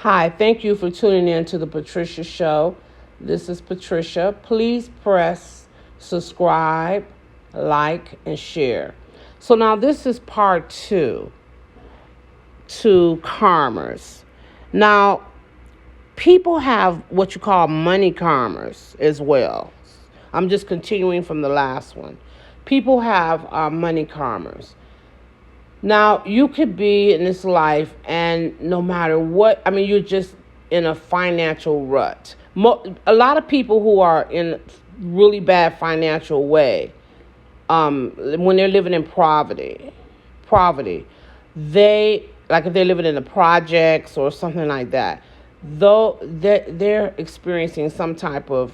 Hi, thank you for tuning in to the Patricia Show. This is Patricia. Please press subscribe, like, and share. So now this is part two to karmas. Now, people have what you call money karmas as well. I'm just continuing from the last one. People have money karmas. Now, you could be in this life and no matter what, you're just in a financial rut. A lot of people who are in really bad financial way, when they're living in poverty, they, like if they're living in the projects or something like that, though they're experiencing some type of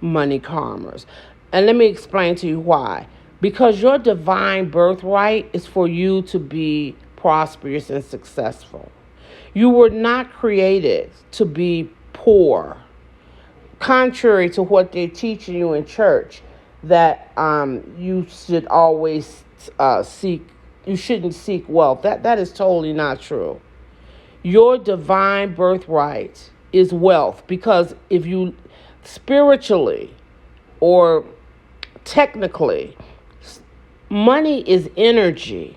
money karmas. And let me explain to you why. Because your divine birthright is for you to be prosperous and successful. You were not created to be poor. Contrary to what they're teaching you in church, that you should always you shouldn't seek wealth. That is totally not true. Your divine birthright is wealth, because if you spiritually or technically, money is energy.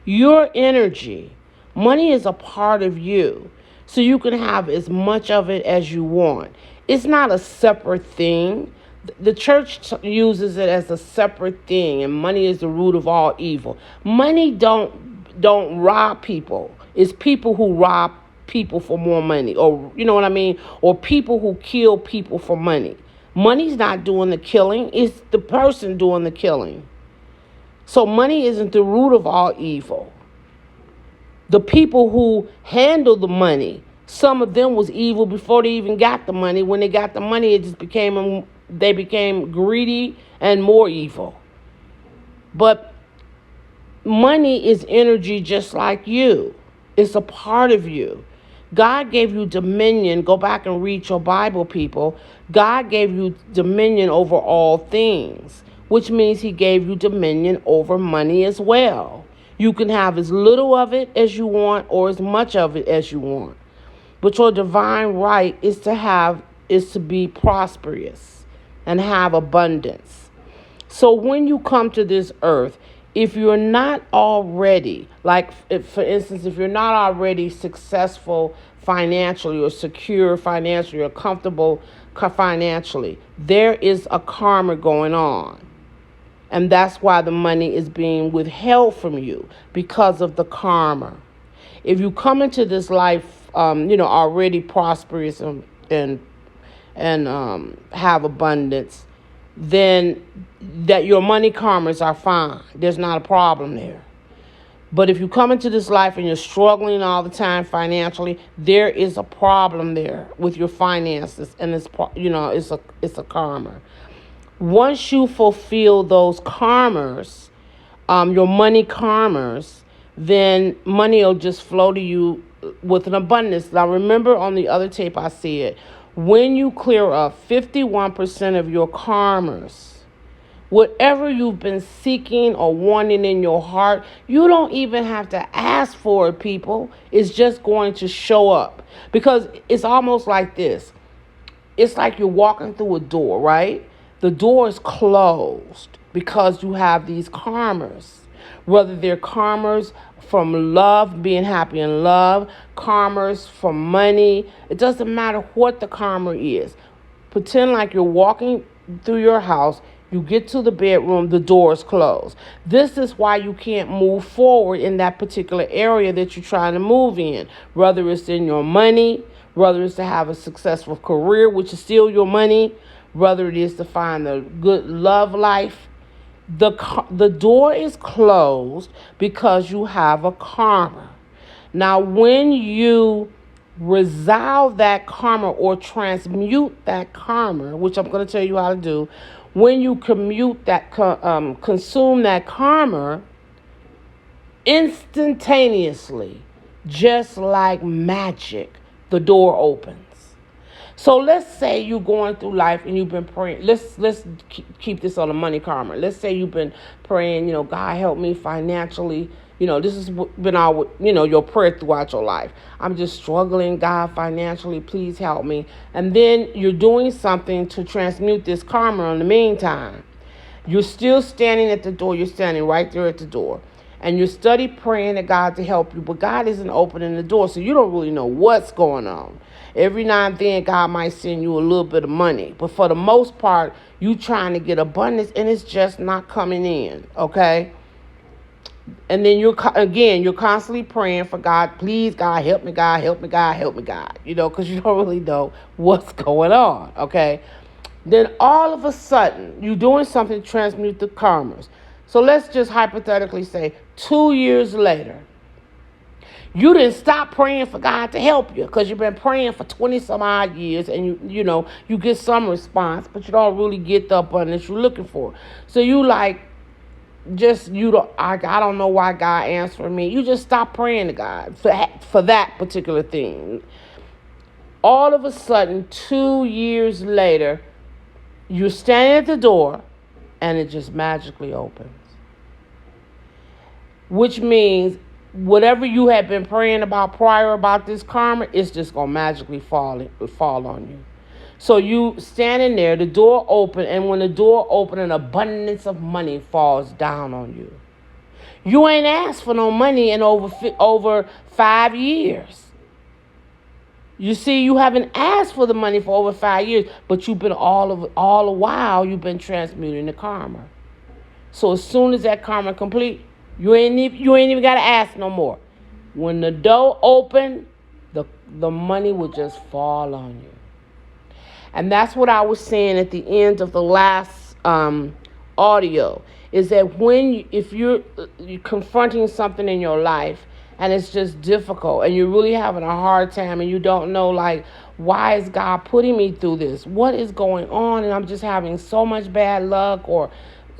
Your energy. Money is a part of you. So you can have as much of it as you want. It's not a separate thing. The church uses it as a separate thing, and money is the root of all evil. Money don't rob people. It's people who rob people for more money, or you know what I mean? Or people who kill people for money. Money's not doing the killing. It's the person doing the killing. So money isn't the root of all evil. The people who handle the money, some of them was evil before they even got the money. When they got the money, they became greedy and more evil. But money is energy just like you. It's a part of you. God gave you dominion. Go back and read your Bible, people. God gave you dominion over all things, which means he gave you dominion over money as well. You can have as little of it as you want or as much of it as you want. But your divine right is to be prosperous and have abundance. So when you come to this earth, if you're not already, for instance, if you're not already successful financially or secure financially or comfortable financially, there is a karma going on. And that's why the money is being withheld from you, because of the karma. If you come into this life, already prosperous and have abundance, then that your money karmas are fine. There's not a problem there. But if you come into this life and you're struggling all the time financially, there is a problem there with your finances, and it's a karma. Once you fulfill those karmas, your money karmas, then money will just flow to you with an abundance. Now, remember on the other tape I said, when you clear up 51% of your karmas, whatever you've been seeking or wanting in your heart, you don't even have to ask for it, people. It's just going to show up. Because it's almost like this. It's like you're walking through a door, right? The door is closed because you have these karmas. Whether they're karmas from love, being happy in love, karmas from money. It doesn't matter what the karma is. Pretend like you're walking through your house. You get to the bedroom, the door is closed. This is why you can't move forward in that particular area that you're trying to move in. Whether it's in your money, whether it's to have a successful career, which is still your money, whether it is to find a good love life. The door is closed because you have a karma. Now, when you resolve that karma or transmute that karma, which I'm going to tell you how to do, when you consume that karma, instantaneously, just like magic, the door opens. So let's say you're going through life and you've been praying. Let's keep this on the money karma. Let's say you've been praying, God help me financially, This has been our, your prayer throughout your life. I'm just struggling, God, financially. Please help me. And then you're doing something to transmute this karma in the meantime. You're still standing at the door. You're standing right there at the door. And you study praying to God to help you, but God isn't opening the door, so you don't really know what's going on. Every now and then, God might send you a little bit of money, but for the most part, you trying to get abundance, and it's just not coming in, okay? And then you're constantly praying for God, please, God, help me, God, help me, God, help me, God, because you don't really know what's going on, okay? Then all of a sudden, you're doing something to transmute the karmas. So let's just hypothetically say 2 years later, you didn't stop praying for God to help you because you've been praying for 20 some odd years, and you get some response, but you don't really get the abundance you're looking for. So you I don't know why God answering me. You just stop praying to God for that particular thing. All of a sudden, 2 years later, you're standing at the door and it just magically opens. Which means whatever you had been praying about prior about this karma, it's just going to magically fall on you. So you standing there, the door open, and when the door open, an abundance of money falls down on you. You ain't asked for no money in over 5 years. You see, you haven't asked for the money for over 5 years, but you've been all the while you've been transmuting the karma. So as soon as that karma complete, you ain't even got to ask no more. When the door open, the money will just fall on you. And that's what I was saying at the end of the last audio, is that if you're confronting something in your life and it's just difficult and you're really having a hard time and you don't know, why is God putting me through this? What is going on? And I'm just having so much bad luck, or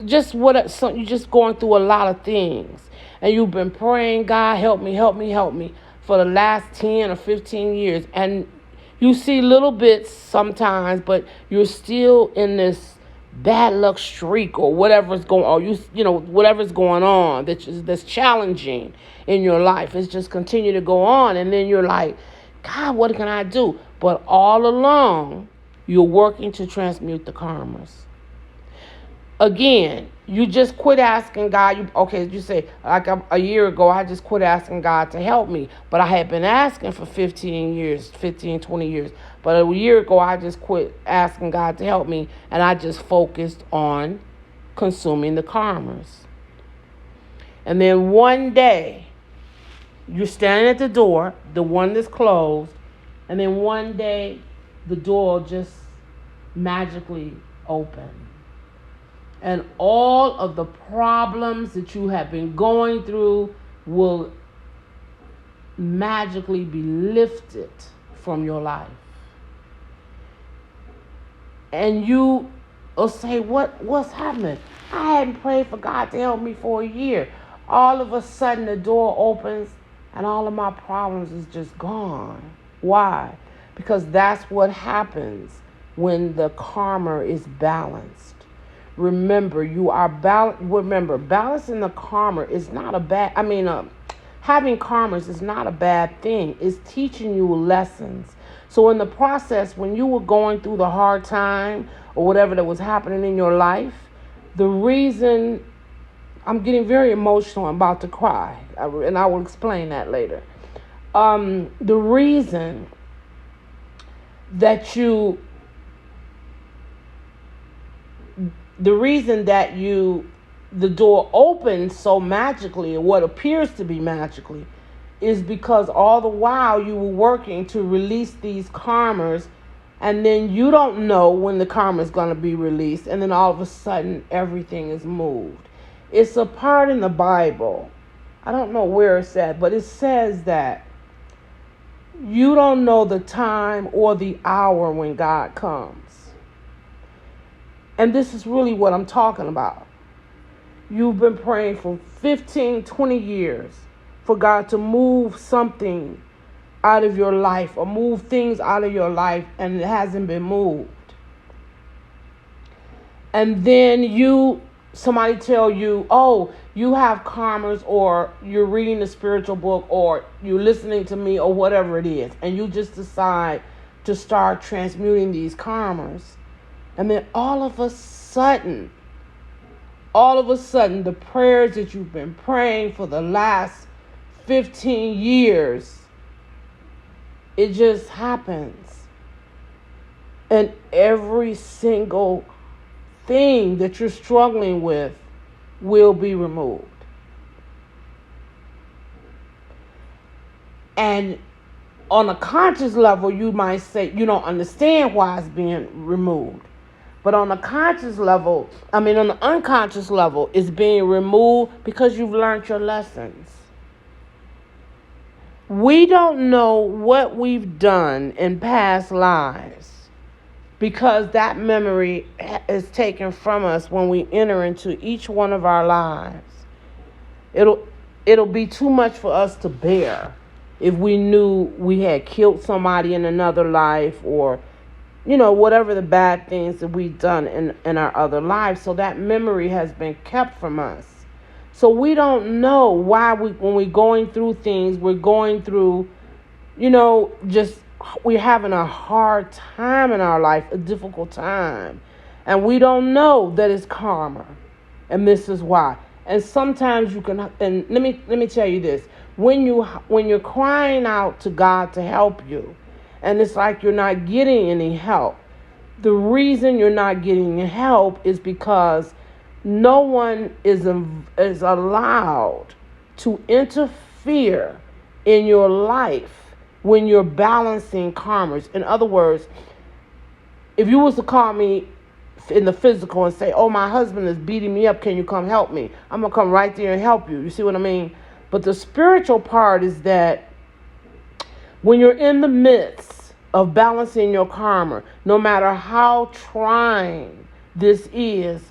just you're just going through a lot of things. And you've been praying, God, help me, help me, help me, for the last 10 or 15 years. And you see little bits sometimes, but you're still in this bad luck streak or whatever's going on. Whatever's going on that's challenging in your life. It's just continue to go on. And then you're like, God, what can I do? But all along, you're working to transmute the karmas. Again, you just quit asking God. You say, a year ago, I just quit asking God to help me. But I had been asking for 20 years. But a year ago, I just quit asking God to help me. And I just focused on consuming the karmas. And then one day, you're standing at the door, the one that's closed. And then one day, the door just magically opened. And all of the problems that you have been going through will magically be lifted from your life. And you will say, what's happening? I hadn't prayed for God to help me for a year. All of a sudden the door opens and all of my problems is just gone. Why? Because that's what happens when the karma is balanced. Remember, you are balanced. Remember, balancing the karma is not a bad. Having karmas is not a bad thing. It's teaching you lessons. So in the process, when you were going through the hard time or whatever that was happening in your life, the reason I'm getting very emotional, I'm about to cry, and I will explain that later. The reason that the door opens so magically, and what appears to be magically, is because all the while you were working to release these karmas, and then you don't know when the karma is going to be released, and then all of a sudden everything is moved. It's a part in the Bible. I don't know where it's at, but it says that you don't know the time or the hour when God comes. And this is really what I'm talking about. You've been praying for 15, 20 years for God to move something out of your life or move things out of your life, and it hasn't been moved. And then you somebody tell you, oh, you have karmas, or you're reading a spiritual book, or you're listening to me, or whatever it is, and you just decide to start transmuting these karmas. And then all of a sudden, the prayers that you've been praying for the last 15 years, it just happens. And every single thing that you're struggling with will be removed. And on a conscious level, you might say you don't understand why it's being removed. But on the unconscious level, it's being removed because you've learned your lessons. We don't know what we've done in past lives because that memory is taken from us when we enter into each one of our lives. It'll be too much for us to bear if we knew we had killed somebody in another life, or whatever the bad things that we've done in our other lives. So that memory has been kept from us. So we don't know why when we're going through things, we're going through, we're having a hard time in our life, a difficult time. And we don't know that it's karma. And this is why. And sometimes you can, and let me tell you this, when you're crying out to God to help you, and it's like you're not getting any help. The reason you're not getting help is because no one is allowed to interfere in your life when you're balancing karmas. In other words, if you was to call me in the physical and say, oh, my husband is beating me up, can you come help me? I'm going to come right there and help you. You see what I mean? But the spiritual part is that when you're in the midst of balancing your karma, no matter how trying this is,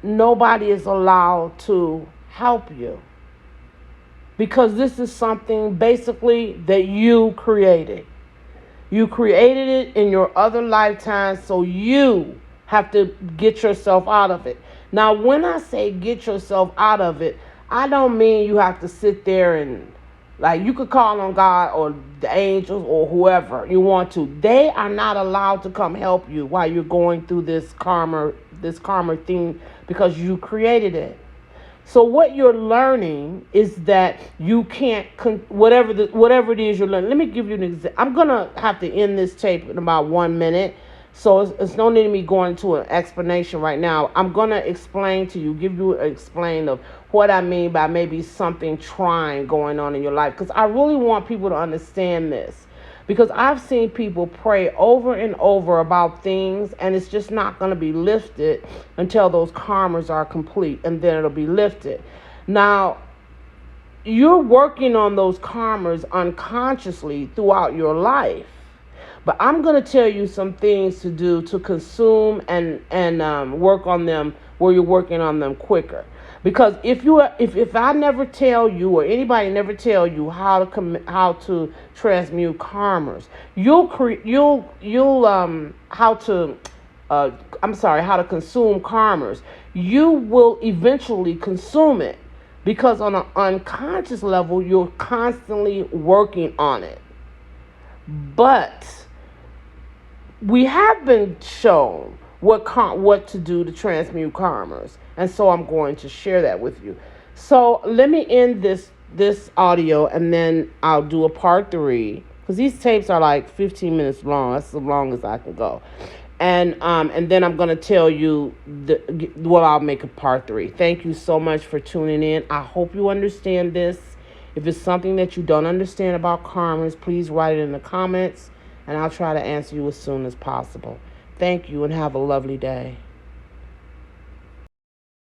nobody is allowed to help you. Because this is something basically that you created. You created it in your other lifetime, so you have to get yourself out of it. Now, when I say get yourself out of it, I don't mean you have to sit there and you could call on God or the angels or whoever you want to. They are not allowed to come help you while you're going through this karma thing, because you created it. So what you're learning is that you can't, whatever it is you're learning. Let me give you an example. I'm going to have to end this tape in about 1 minute. So it's no need of me going into an explanation right now. I'm going to explain to you, give you an explain of what I mean by maybe something trying going on in your life. Because I really want people to understand this. Because I've seen people pray over and over about things, and it's just not going to be lifted until those karmas are complete, and then it'll be lifted. Now, you're working on those karmas unconsciously throughout your life. But I'm going to tell you some things to do to consume and work on them where you're working on them quicker. Because if I never tell you, or anybody never tell you how to transmute karmas, how to consume karmas, you will eventually consume it, because on an unconscious level you're constantly working on it. But we have been shown what to do to transmute karmas, and so I'm going to share that with you. So let me end this audio, and then I'll do a part 3, because these tapes are like 15 minutes long. That's as long as I can go, and then I'm going to tell you I'll make a part 3. Thank you so much for tuning in. I hope you understand this. If it's something that you don't understand about karmas, please write it in the comments, and I'll try to answer you as soon as possible. Thank you, and have a lovely day.